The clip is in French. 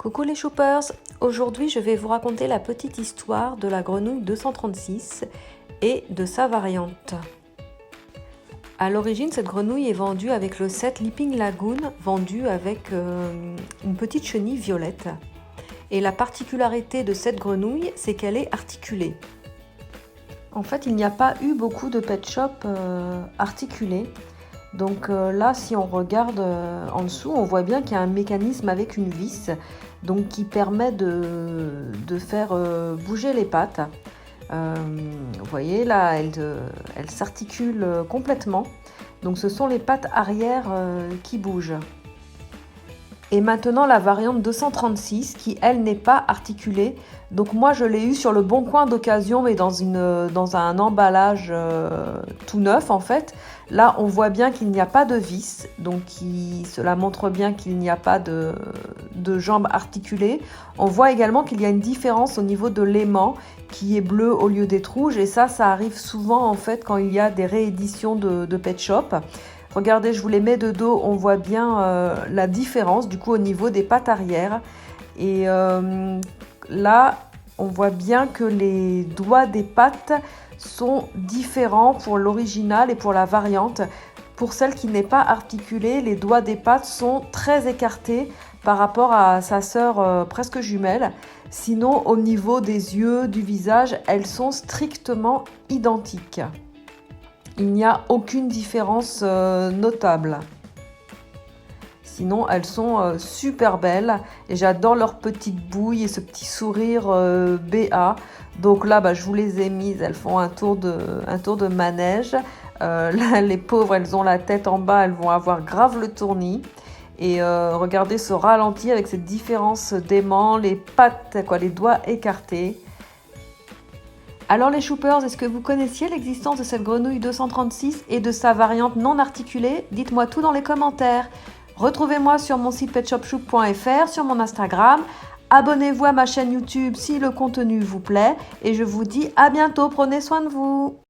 Coucou les choupers, aujourd'hui je vais vous raconter la petite histoire de la grenouille 236 et de sa variante. À l'origine, cette grenouille est vendue avec le set Leaping Lagoon, vendu avec une petite chenille violette. Et la particularité de cette grenouille, c'est qu'elle est articulée. En fait, il n'y a pas eu beaucoup de pet shop articulés. Donc là, si on regarde en dessous, on voit bien qu'il y a un mécanisme avec une vis donc qui permet de faire bouger les pattes. Vous voyez là, elle s'articule complètement. Donc ce sont les pattes arrière qui bougent. Et maintenant la variante 236 qui elle n'est pas articulée. Donc moi je l'ai eu sur le Bon Coin d'occasion mais dans un emballage tout neuf en fait. Là on voit bien qu'il n'y a pas de vis, donc cela montre bien qu'il n'y a pas de jambes articulées. On voit également qu'il y a une différence au niveau de l'aimant qui est bleu au lieu d'être rouge et ça arrive souvent en fait quand il y a des rééditions de Pet Shop. Regardez, je vous les mets de dos, on voit bien la différence du coup au niveau des pattes arrière. Et là, on voit bien que les doigts des pattes sont différents pour l'original et pour la variante. Pour celle qui n'est pas articulée, les doigts des pattes sont très écartés par rapport à sa sœur presque jumelle. Sinon, au niveau des yeux, du visage, elles sont strictement identiques. Il n'y a aucune différence notable. Sinon, elles sont super belles et j'adore leur petite bouille et ce petit sourire BA. Donc là, je vous les ai mises. Elles font un tour de manège. Là, les pauvres, elles ont la tête en bas. Elles vont avoir grave le tournis. Et regardez ce ralenti avec cette différence d'aimant, les pattes, les doigts écartés. Alors les choupers, est-ce que vous connaissiez l'existence de cette grenouille 236 et de sa variante non articulée? Dites-moi tout dans les commentaires. Retrouvez-moi sur mon site petshopchoup.fr, sur mon Instagram. Abonnez-vous à ma chaîne YouTube si le contenu vous plaît. Et je vous dis à bientôt, prenez soin de vous.